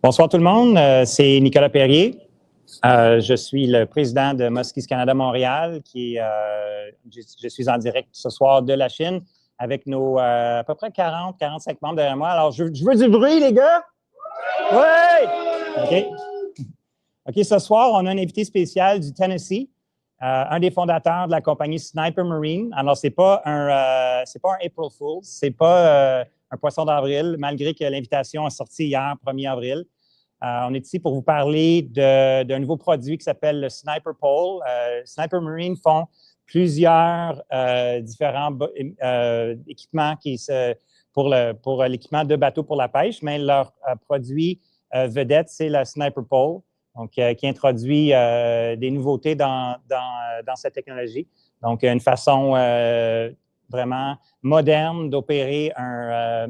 Bonsoir tout le monde, c'est Nicolas Perrier. Je suis le président de Muskies Canada Montréal, je suis en direct ce soir de la Chine avec nos à peu près 40-45 membres derrière moi. Alors, je veux du bruit, les gars! Oui! OK, ce soir, on a un invité spécial du Tennessee, un des fondateurs de la compagnie Sniper Marine. Alors, c'est pas un April Fool's, c'est pas un poisson d'avril, malgré que l'invitation est sortie hier, 1er avril. On est ici pour vous parler d'un nouveau produit qui s'appelle le Sniper Pole. Sniper Marine font plusieurs différents équipements pour l'équipement de bateaux pour la pêche, mais leur produit vedette, c'est la Sniper Pole, donc qui introduit des nouveautés dans cette technologie. Donc, une façon vraiment moderne d'opérer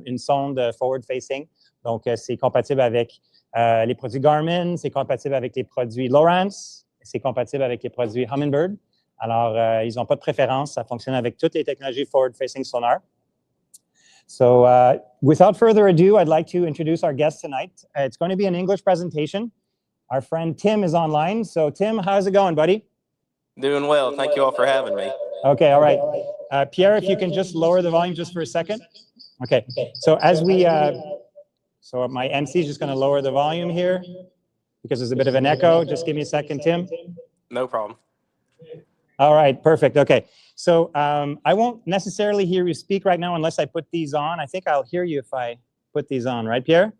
une sonde forward-facing. Donc, c'est compatible avec les produits Garmin, c'est compatible avec les produits Lowrance, c'est compatible avec les produits Humminbird. Alors, ils n'ont pas de préférence, ça fonctionne avec toutes les technologies Forward-Facing Sonar. So, without further ado, I'd like to introduce our guest tonight. It's going to be an English presentation. Our friend Tim is online. So, Tim, how's it going, buddy? Doing well. Thank you all for having me. Okay, all right. Pierre, if you can just lower the volume just for a second. Okay, so so my MC is just going to lower the volume here because there's a bit of an echo. Just give me a second, Tim. No problem. All right, perfect. Okay, so I won't necessarily hear you speak right now unless I put these on. I think I'll hear you if I put these on, right, Pierre?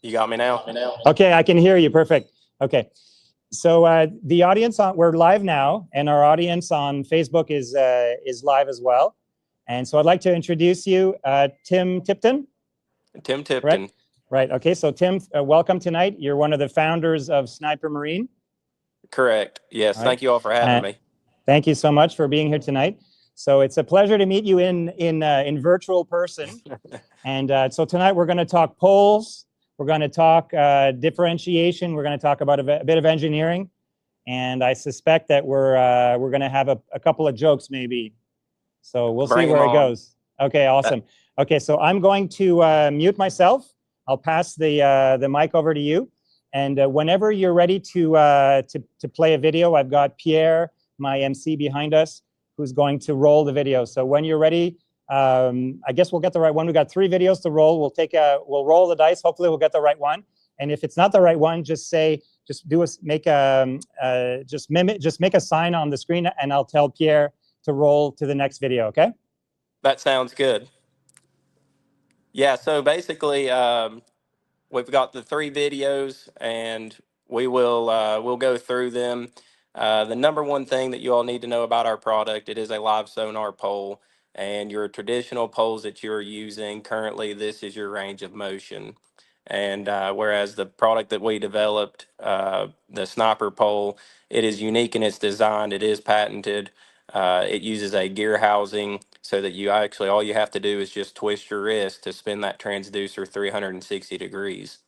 You got me now? Okay, I can hear you. Perfect. Okay, so the audience, we're live now, and our audience on Facebook is live as well. And so I'd like to introduce you, Tim Tipton. Tim Tipton. Right. Okay. So, Tim, welcome tonight. You're one of the founders of Sniper Marine. Correct. Yes. Right. Thank you all for having me. Thank you so much for being here tonight. So it's a pleasure to meet you in virtual person. And so tonight we're going to talk poles. We're going to talk differentiation. We're going to talk about a bit of engineering. And I suspect that we're going to have a couple of jokes maybe. So we'll see where it goes. Okay. Awesome. Okay, so I'm going to mute myself. I'll pass the mic over to you. And whenever you're ready to play a video, I've got Pierre, my MC behind us, who's going to roll the video. So when you're ready, I guess we'll get the right one. We've got 3 videos to roll. We'll roll the dice. Hopefully we'll get the right one. And if it's not the right one, just make a sign on the screen, and I'll tell Pierre to roll to the next video. Okay? That sounds good. Yeah, so basically, we've got the 3 videos, and we'll go through them. The number one thing that you all need to know about our product, it is a live sonar pole, and your traditional poles that you're using currently, this is your range of motion. And whereas the product that we developed, the Sniper pole, it is unique in its design. It is patented. It uses a gear housing so that all you have to do is just twist your wrist to spin that transducer 360 degrees.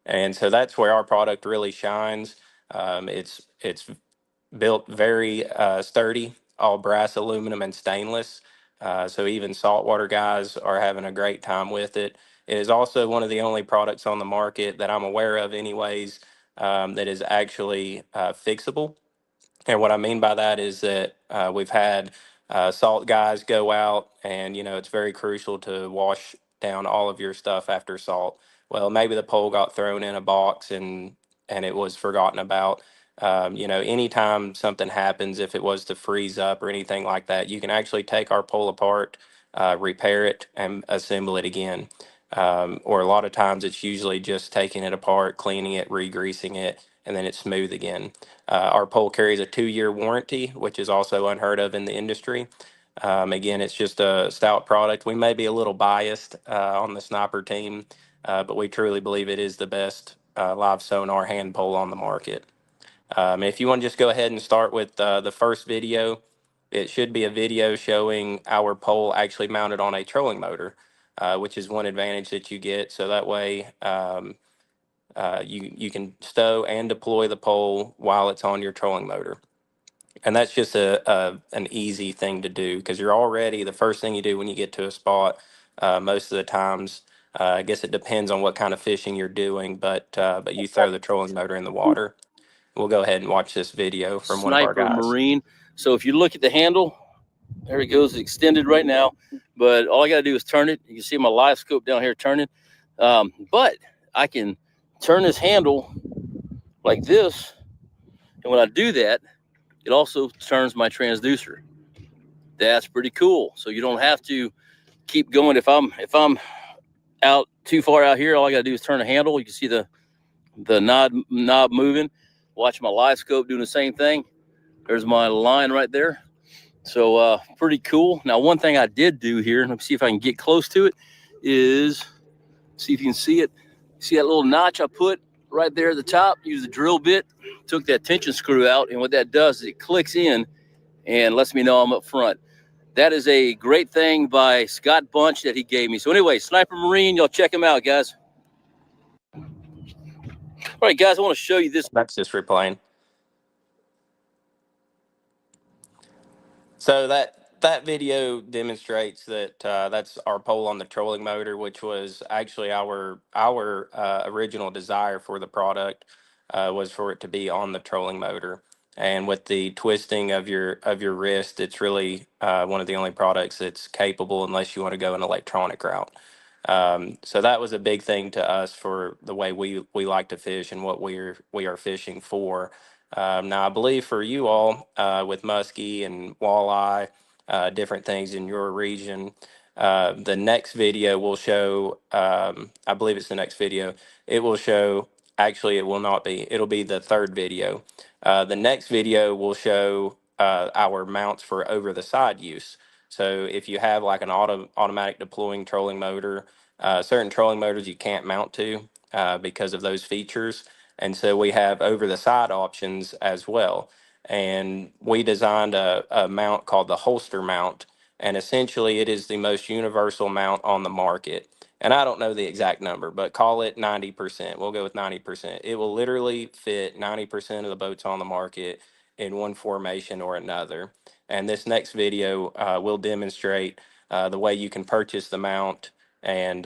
And so that's where our product really shines. It's built very sturdy, all brass, aluminum, and stainless. So even saltwater guys are having a great time with it. It is also one of the only products on the market that I'm aware of anyways that is actually fixable. And what I mean by that is that we've had salt guys go out, and it's very crucial to wash down all of your stuff after salt. Well, maybe the pole got thrown in a box and it was forgotten about. Anytime something happens, if it was to freeze up or anything like that, you can actually take our pole apart, repair it, and assemble it again. Or a lot of times it's usually just taking it apart, cleaning it, re-greasing it, and then it's smooth again. Our pole carries a 2-year warranty, which is also unheard of in the industry. Again, it's just a stout product. We may be a little biased on the Sniper team, but we truly believe it is the best live sonar hand pole on the market. If you want to just go ahead and start with the first video, it should be a video showing our pole actually mounted on a trolling motor, which is one advantage that you get. So that way you can stow and deploy the pole while it's on your trolling motor. And that's just an easy thing to do, because you're already, the first thing you do when you get to a spot, most of the times, I guess it depends on what kind of fishing you're doing, but you throw the trolling motor in the water. We'll go ahead and watch this video from one of our Sniper guys. Marine. So if you look at the handle, there it goes, extended right now. But all I got to do is turn it. You can see my live scope down here turning. But I can turn this handle like this. And when I do that, it also turns my transducer. That's pretty cool. So you don't have to keep going. If I'm out too far out here, all I got to do is turn the handle. You can see the knob moving. Watch my live scope doing the same thing. There's my line right there. So pretty cool. Now, one thing I did do here, let me see if I can get close to it, is see if you can see it. See that little notch I put right there at the top? Use the drill bit, took that tension screw out, and what that does is it clicks in and lets me know I'm up front. That is a great thing by Scott Bunch that he gave me. So anyway, Sniper Marine, y'all check him out, guys. All right, guys, I want to show you this. That's just replaying. So that video demonstrates that that's our pole on the trolling motor, which was actually our original desire for the product, was for it to be on the trolling motor. And with the twisting of your wrist, it's really one of the only products that's capable, unless you want to go an electronic route. So that was a big thing to us for the way we like to fish and what we are fishing for. Now, I believe for you all, with muskie and walleye, different things in your region, the next video will show, I believe it's the next video, it will show, actually it will not be, it'll be the third video. The next video will show our mounts for over the side use. So if you have like an automatic deploying trolling motor, certain trolling motors you can't mount to because of those features. And so we have over the side options as well. And we designed a mount called the holster mount. And essentially it is the most universal mount on the market. And I don't know the exact number, but call it 90%. We'll go with 90%. It will literally fit 90% of the boats on the market in one formation or another. And this next video will demonstrate the way you can purchase the mount and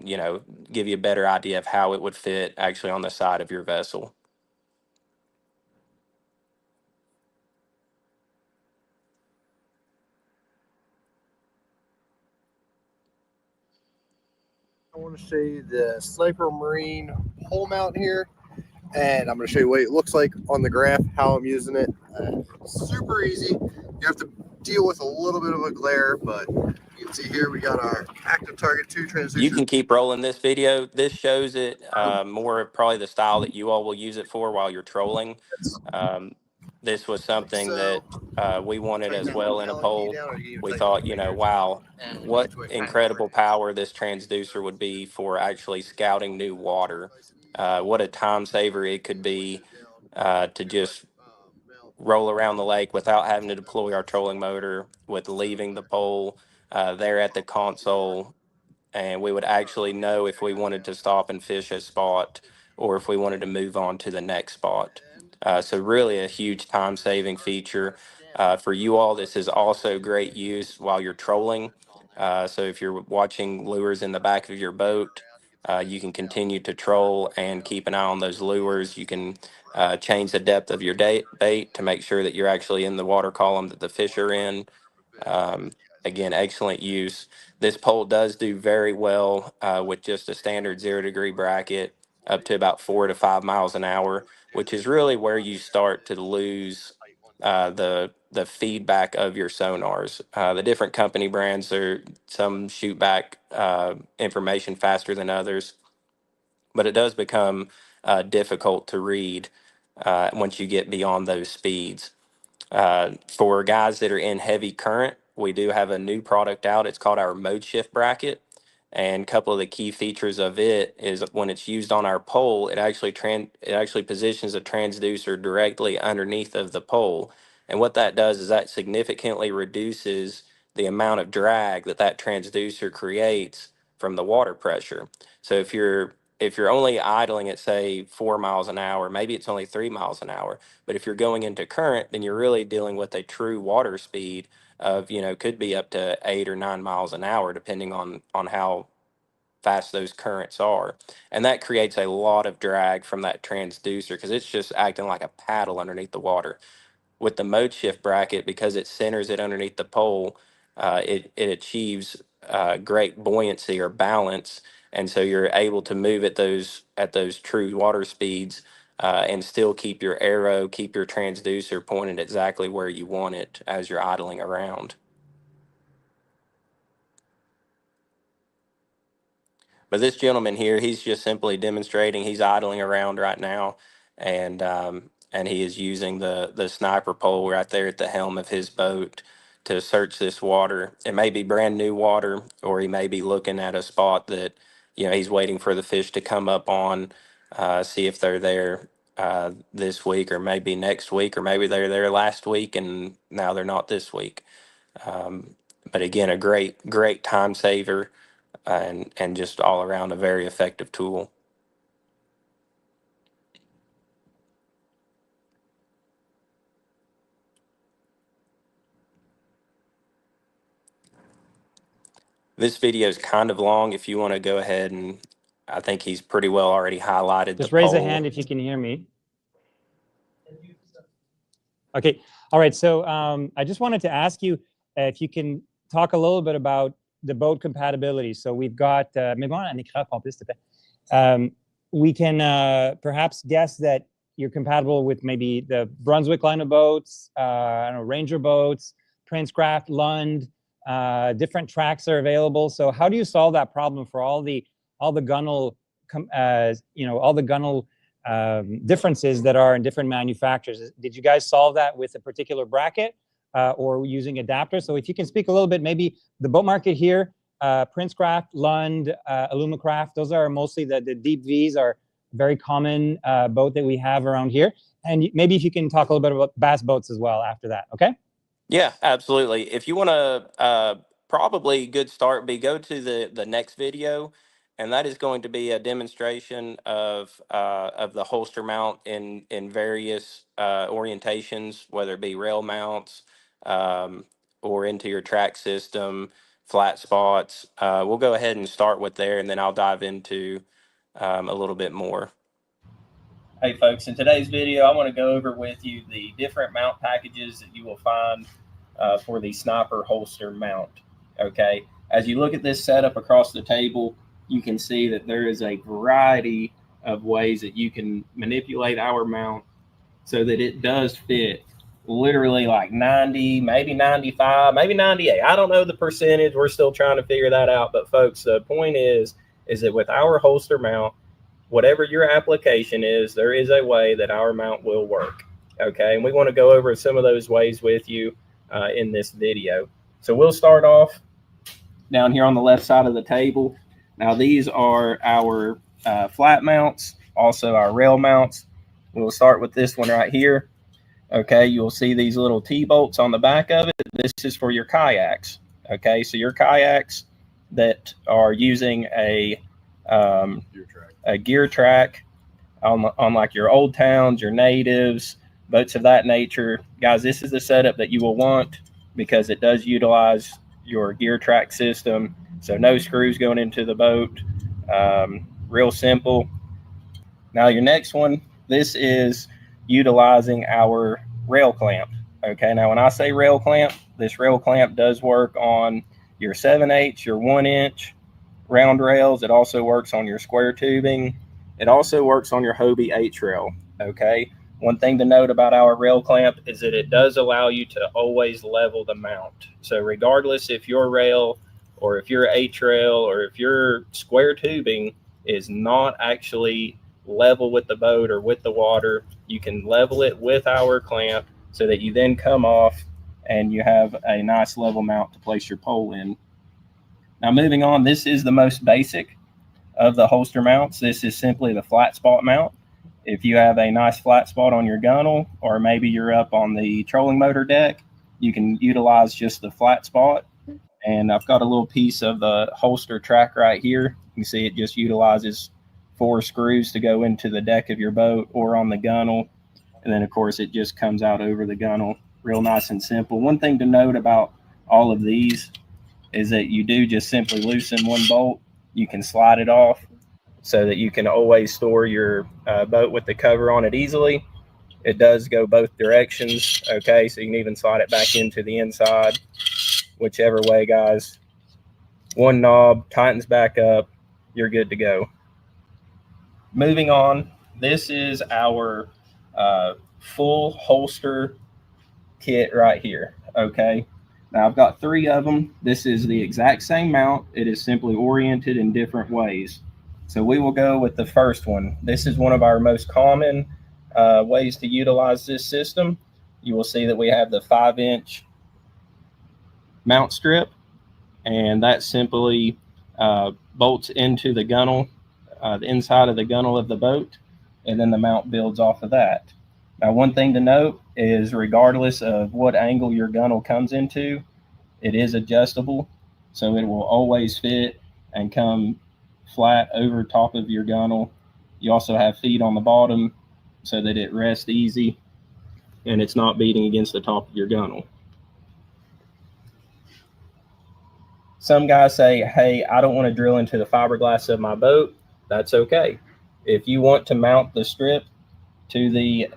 you know, give you a better idea of how it would fit actually on the side of your vessel. I want to show you the Sniper Marine pole mount here, and I'm going to show you what it looks like on the graph, how I'm using it. Super easy. You have to deal with a little bit of a glare, but you can see here we got our ActiveTarget 2 transducer. You can keep rolling this video. This shows it more of probably the style that you all will use it for while you're trolling. This was something that we wanted as well in a pole. We thought, you know, wow, what incredible power this transducer would be for actually scouting new water. What a time saver it could be to just roll around the lake without having to deploy our trolling motor, with leaving the pole there at the console. And we would actually know if we wanted to stop and fish a spot or if we wanted to move on to the next spot. So really a huge time-saving feature. For you all, this is also great use while you're trolling. So if you're watching lures in the back of your boat, you can continue to troll and keep an eye on those lures. You can change the depth of your bait to make sure that you're actually in the water column that the fish are in. Again, excellent use. This pole does do very well with just a standard 0-degree bracket up to about 4 to 5 miles an hour, which is really where you start to lose the feedback of your sonars. The different company brands, some shoot back information faster than others, but it does become difficult to read once you get beyond those speeds. For guys that are in heavy current, we do have a new product out. It's called our mode shift bracket. And a couple of the key features of it is when it's used on our pole, it actually positions a transducer directly underneath of the pole. And what that does is that significantly reduces the amount of drag that transducer creates from the water pressure. So if you're you're only idling at, say, 4 miles an hour, maybe it's only 3 miles an hour. But if you're going into current, then you're really dealing with a true water speed of, could be up to 8 or 9 miles an hour, depending on how fast those currents are. And that creates a lot of drag from that transducer because it's just acting like a paddle underneath the water. With the mode shift bracket, because it centers it underneath the pole, it achieves great buoyancy or balance, and so you're able to move at those true water speeds and still keep your arrow, keep your transducer pointed exactly where you want it as you're idling around. But this gentleman here, he's just simply demonstrating. He's idling around right now, and he is using the sniper pole right there at the helm of his boat to search this water. It may be brand new water, or he may be looking at a spot that he's waiting for the fish to come up on, see if they're there this week, or maybe next week, or maybe they're there last week and now they're not this week. But again, a great time saver. And just all around a very effective tool. This video is kind of long. If you want to go ahead, and I think he's pretty well already highlighted. Just raise a hand if you can hear me. Okay. All right. So I just wanted to ask you if you can talk a little bit about the boat compatibility. So we've got, we can perhaps guess that you're compatible with maybe the Brunswick line of boats, I don't know, Ranger boats, Princecraft, Lund, different tracks are available. So how do you solve that problem for all the gunnel, all the gunnel differences that are in different manufacturers? Did you guys solve that with a particular bracket or using adapters? So if you can speak a little bit, maybe the boat market here, Princecraft, Lund, Alumacraft, those are mostly the deep V's are very common boat that we have around here. And maybe if you can talk a little bit about bass boats as well after that, okay? Yeah, absolutely. If you want to, probably good start be go to the next video, and that is going to be a demonstration of the holster mount in various orientations, whether it be rail mounts or into your track system, flat spots. We'll go ahead and start with there, and then I'll dive into a little bit more. Hey folks, in today's video, I want to go over with you the different mount packages that you will find for the Sniper holster mount. Okay, as you look at this setup across the table, you can see that there is a variety of ways that you can manipulate our mount so that it does fit literally like 90, maybe 95, maybe 98. I don't know the percentage. We're still trying to figure that out. But folks, the point is that with our holster mount, whatever your application is, there is a way that our mount will work. Okay, and we want to go over some of those ways with you in this video. So we'll start off down here on the left side of the table. Now these are our flat mounts, also our rail mounts. We'll start with this one right here. Okay, you'll see these little T-bolts on the back of it. This is for your kayaks. Okay, so your kayaks that are using a gear track on like your old towns, your natives, boats of that nature. Guys, this is the setup that you will want because it does utilize your gear track system. So no screws going into the boat. Real simple. Now your next one, this is utilizing our rail clamp. Okay, now when I say rail clamp, this rail clamp does work on your 7/8, your 1-inch round rails. It also works on your square tubing. It also works on your Hobie H-rail. Okay, one thing to note about our rail clamp is that it does allow you to always level the mount. So regardless if your rail or if your H-rail or if your square tubing is not actually level with the boat or with the water, you can level it with our clamp so that you then come off and you have a nice level mount to place your pole in. Now moving on, this is the most basic of the holster mounts. This is simply the flat spot mount. If you have a nice flat spot on your gunnel, or maybe you're up on the trolling motor deck, you can utilize just the flat spot. And I've got a little piece of the holster track right here. You can see it just utilizes 4 screws to go into the deck of your boat or on the gunnel. And then, of course, it just comes out over the gunnel. Real nice and simple. One thing to note about all of these is that you do just simply loosen one bolt. You can slide it off so that you can always store your boat with the cover on it easily. It does go both directions, okay? So you can even slide it back into the inside, whichever way, guys. One knob, tightens back up, you're good to go. Moving on, this is our full holster kit right here, okay? Now I've got 3 of them. This is the exact same mount. It is simply oriented in different ways. So we will go with the first one. This is one of our most common ways to utilize this system. You will see that we have the 5-inch mount strip, and that simply bolts into the gunnel, the inside of the gunnel of the boat, and then the mount builds off of that. Now, one thing to note is regardless of what angle your gunnel comes into, it is adjustable, so it will always fit and come flat over top of your gunnel. You also have feet on the bottom so that it rests easy and it's not beating against the top of your gunnel. Some guys say, hey, I don't want to drill into the fiberglass of my boat. That's okay. If you want to mount the strip to the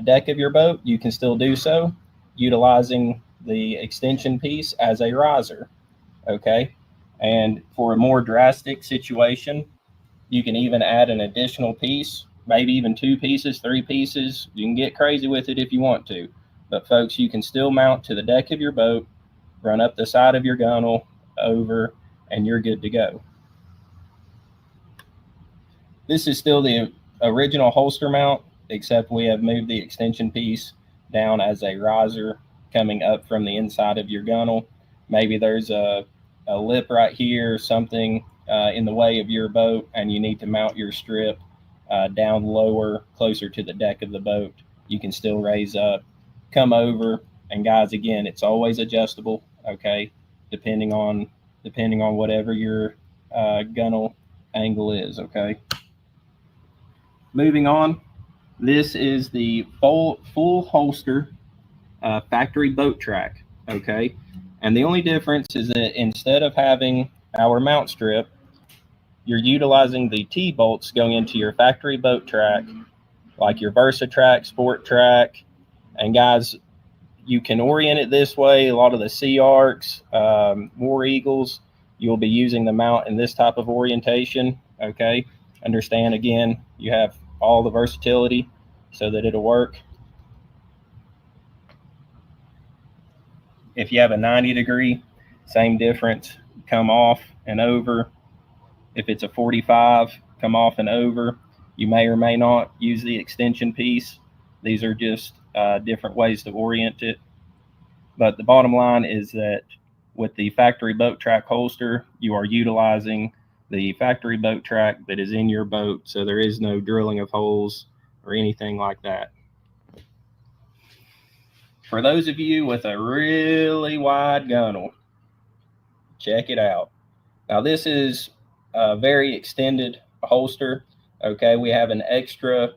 deck of your boat, you can still do so utilizing the extension piece as a riser, okay? And for a more drastic situation, you can even add an additional piece, maybe even 2 pieces, 3 pieces. You can get crazy with it if you want to. But folks, you can still mount to the deck of your boat, run up the side of your gunnel, over, and you're good to go. This is still the original holster mount, except we have moved the extension piece down as a riser coming up from the inside of your gunnel. Maybe there's a lip right here, something in the way of your boat, and you need to mount your strip down lower, closer to the deck of the boat. You can still raise up, come over, and guys, again, it's always adjustable, okay, depending on whatever your gunnel angle is, okay. Moving on, this is the full holster factory boat track, okay? And the only difference is that instead of having our mount strip, you're utilizing the T-bolts going into your factory boat track, like your Versa track, Sport track. And guys, you can orient it this way. A lot of the Sea Arcs, War Eagles, you'll be using the mount in this type of orientation, okay? Understand, again, you have all the versatility so that it'll work. If you have a 90-degree, same difference, come off and over. If it's a 45, come off and over. You may or may not use the extension piece. These are just different ways to orient it. But the bottom line is that with the factory boat track holster, you are utilizing the factory boat track that is in your boat, so there is no drilling of holes or anything like that. For those of you with a really wide gunnel, check it out. Now this is a very extended holster, okay? We have an extra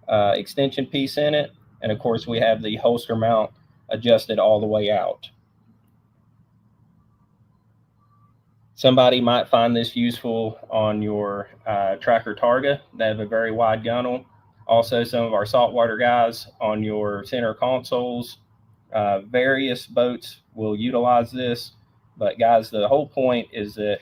extension piece in it, and of course we have the holster mount adjusted all the way out. Somebody might find this useful on your Tracker Targa that have a very wide gunnel. Also, some of our saltwater guys on your center consoles. Various boats will utilize this, but guys, the whole point is that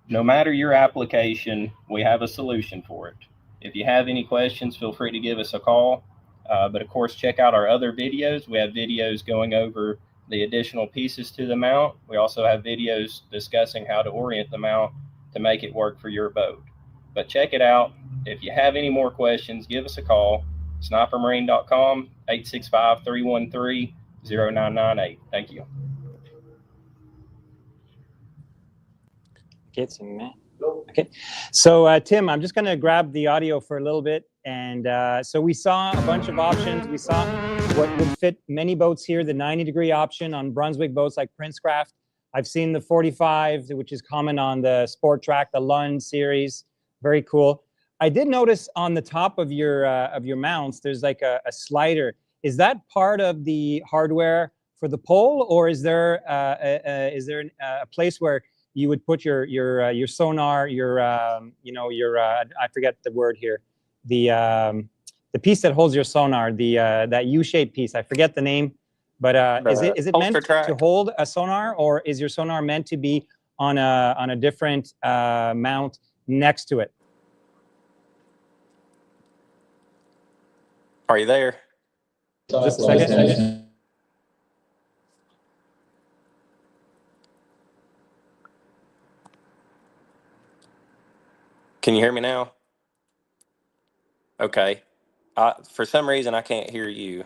no matter your application, we have a solution for it. If you have any questions, feel free to give us a call. But of course, check out our other videos. We have videos going over the additional pieces to the mount. We also have videos discussing how to orient the mount to make it work for your boat. But check it out. If you have any more questions, give us a call. SniperMarine.com, 865-313-0998. Thank you. Okay, so Tim, I'm just going to grab the audio for a little bit. And so we saw a bunch of options. We saw what would fit many boats here, the 90-degree option on Brunswick boats like Princecraft. I've seen the 45, which is common on the Sport Track, the Lund series. Very cool. I did notice on the top of your mounts, there's like a slider. Is that part of the hardware for the pole, or is there a place where you would put your sonar, I forget the word here, the piece that holds your sonar, that U-shaped piece. I forget the name, but is it meant to hold a sonar, or is your sonar meant to be on a different mount next to it? Are you there? Just a second. Can you hear me now? Okay. For some reason, I can't hear you.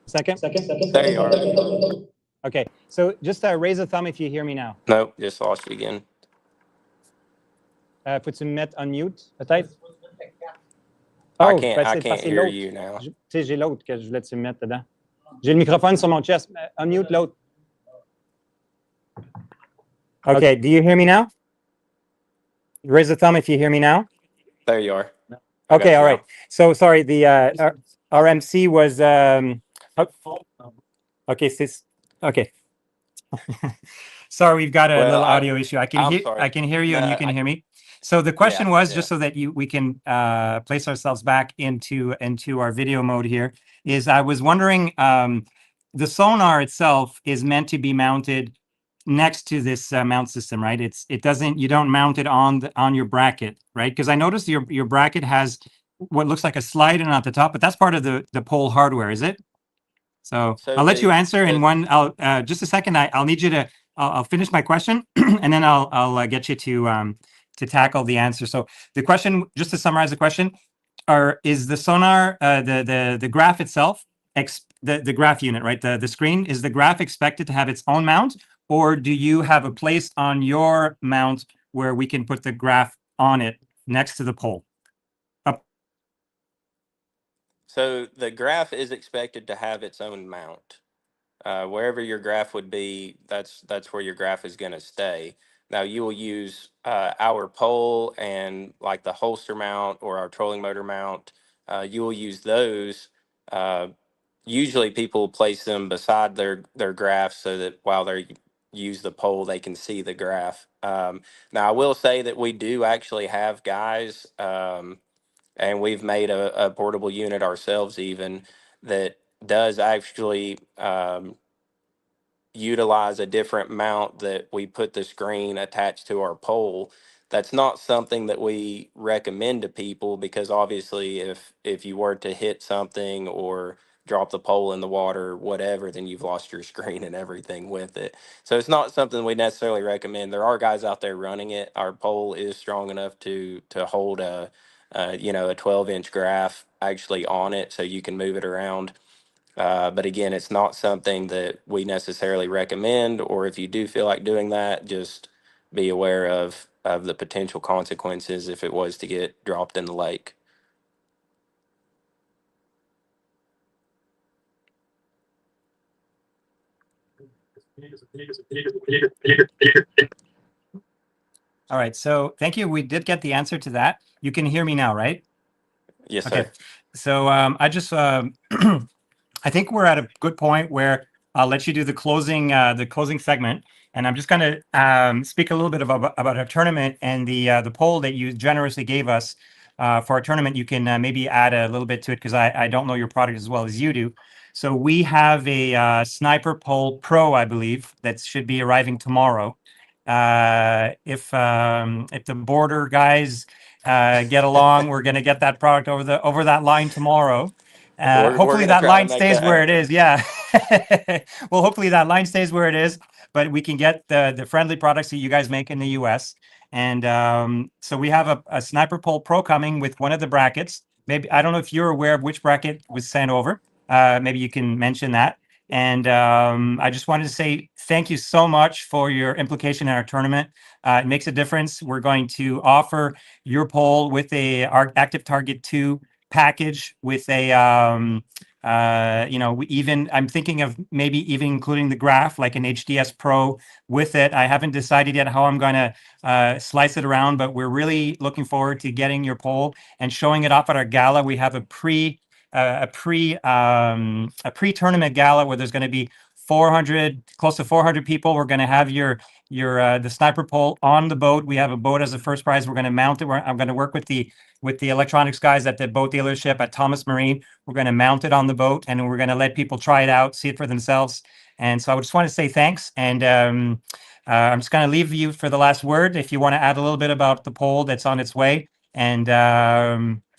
Second. There you are. Okay, so just raise a thumb if you hear me now. Nope, just lost you again. Peux-tu me mettre on mute, peut-être? I can't hear you now. Tu sais, j'ai l'autre que je voulais te mettre dedans. J'ai le microphone sur mon chest. Unmute l'autre. Okay, do you hear me now? Raise a thumb if you hear me now. There you are. Okay, all right. So sorry, the our MC was okay. Sorry, we've got a little audio issue. I can hear you, and you can hear me. So the question was, just so that we can place ourselves back into our video mode here, is I was wondering, the sonar itself is meant to be mounted next to this mount system, right? You don't mount it on your bracket, right? Because I noticed your bracket has what looks like a slide in at the top, but that's part of the pole hardware, is it? So I'll let you answer in one. I'll just a second. I'll need you to. I'll finish my question, and then I'll get you to tackle the answer. So the question, just to summarize the question, is the sonar the graph itself, the graph unit, right? The screen, is the graph expected to have its own mount, or do you have a place on your mount where we can put the graph on it next to the pole? So the graph is expected to have its own mount. Wherever your graph would be, that's where your graph is going to stay. Now you will use our pole and like the holster mount or our trolling motor mount. You will use those. Usually people place them beside their graph so that while they use the pole, they can see the graph. Now I will say that we do actually have guys, and we've made a portable unit ourselves even that does actually utilize a different mount that we put the screen attached to our pole. That's not something that we recommend to people because obviously if you were to hit something or drop the pole in the water or whatever, then you've lost your screen and everything with it. So it's not something we necessarily recommend. There are guys out there running it. Our pole is strong enough to hold a 12-inch graph actually on it so you can move it around. But again, it's not something that we necessarily recommend, or if you do feel like doing that, just be aware of the potential consequences if it was to get dropped in the lake. All right, so thank you. We did get the answer to that. You can hear me now, right? Yes, okay. Sir. So I just I think we're at a good point where I'll let you do the closing segment, and I'm just going to speak a little bit about our tournament and the poll that you generously gave us for our tournament. You can maybe add a little bit to it because I don't know your product as well as you do. So we have a Sniper Pole Pro, I believe, that should be arriving tomorrow. If the border guys get along, we're going to get that product over that line tomorrow. Hopefully that line stays where it is. Yeah. Well, hopefully that line stays where it is, but we can get the friendly products that you guys make in the US. And so we have a Sniper Pole Pro coming with one of the brackets. Maybe, I don't know if you're aware of which bracket was sent over. Maybe you can mention that. And I just wanted to say thank you so much for your implication in our tournament. It makes a difference. We're going to offer your pole with our ActiveTarget 2 package with a I'm thinking of maybe even including the graph, like an HDS Pro with it. I haven't decided yet how I'm going to slice it around, but we're really looking forward to getting your pole and showing it off at our gala. We have a pre-tournament gala where there's going to be close to 400 people. We're going to have the sniper pole on the boat. We have a boat as a first prize. We're going to mount it. I'm going to work with the electronics guys at the boat dealership at Thomas Marine. We're going to mount it on the boat, and we're going to let people try it out, see it for themselves. And so I just want to say thanks. And I'm just going to leave you for the last word. If you want to add a little bit about the pole that's on its way, and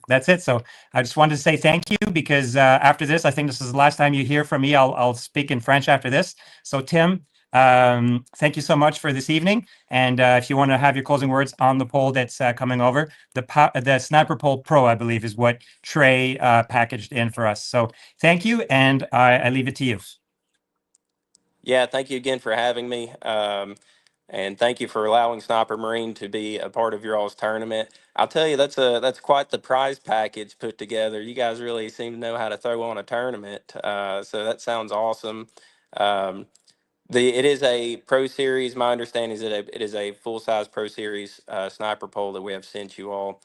that's it. So I just wanted to say thank you, because after this, I think this is the last time you hear from me. I'll speak in French after this. So Tim, thank you so much for this evening. And if you want to have your closing words on the pole that's coming over, the Sniper Pole Pro, I believe, is what Trey packaged in for us. So thank you, and I leave it to you. Yeah, thank you again for having me. And thank you for allowing Sniper Marine to be a part of your all's tournament. I'll tell you, that's quite the prize package put together. You guys really seem to know how to throw on a tournament. So that sounds awesome. It is a Pro Series. My understanding is that it is a full-size Pro Series sniper pole that we have sent you all.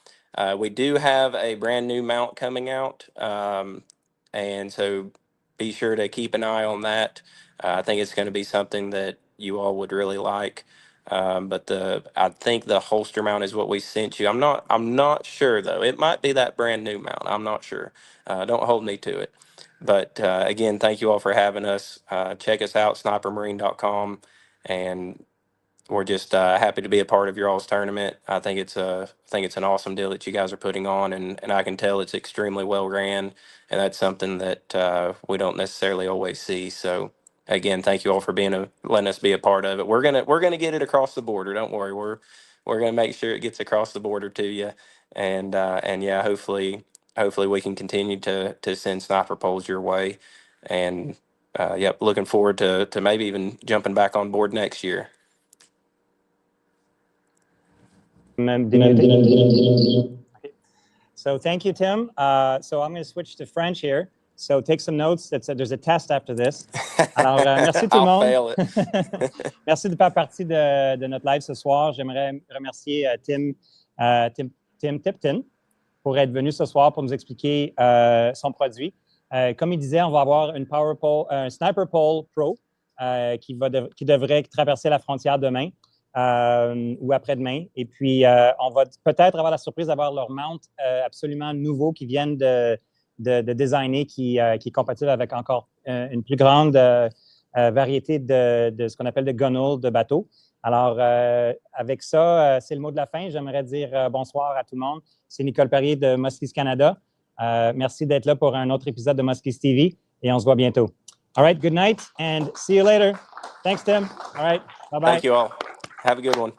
We do have a brand new mount coming out, and so be sure to keep an eye on that. I think it's going to be something that you all would really like. But I think the holster mount is what we sent you. I'm not sure though. It might be that brand new mount. I'm not sure. Don't hold me to it. But again, thank you all for having us. Check us out, snipermarine.com, and we're just happy to be a part of your all's tournament. I think it's an awesome deal that you guys are putting on, and I can tell it's extremely well ran, and that's something that we don't necessarily always see. So again, thank you all for letting us be a part of it. We're gonna get it across the border. Don't worry. We're gonna make sure it gets across the border to you, and yeah, hopefully we can continue to send sniper poles your way, and yep, looking forward to maybe even jumping back on board next year. So thank you, Tim. So I'm going to switch to French here. So take some notes. There's a test after this. Alors, merci tout le monde. Merci de faire partie de notre live ce soir. J'aimerais remercier Tim Tipton pour être venu ce soir pour nous expliquer son produit. Comme il disait, on va avoir un Sniper Pole Pro qui devrait traverser la frontière demain. Ou après-demain. Et puis, on va peut-être avoir la surprise d'avoir leur mount absolument nouveau qui viennent de designer, qui est compatible avec encore une plus grande variété de ce qu'on appelle de gunnels, de bateaux. Alors, avec ça, c'est le mot de la fin. J'aimerais dire bonsoir à tout le monde. C'est Nicole Perrier de Muskies Canada. Merci d'être là pour un autre épisode de Muskies TV et on se voit bientôt. All right, good night and see you later. Thanks, Tim. All right, bye-bye. Thank you all. Have a good one.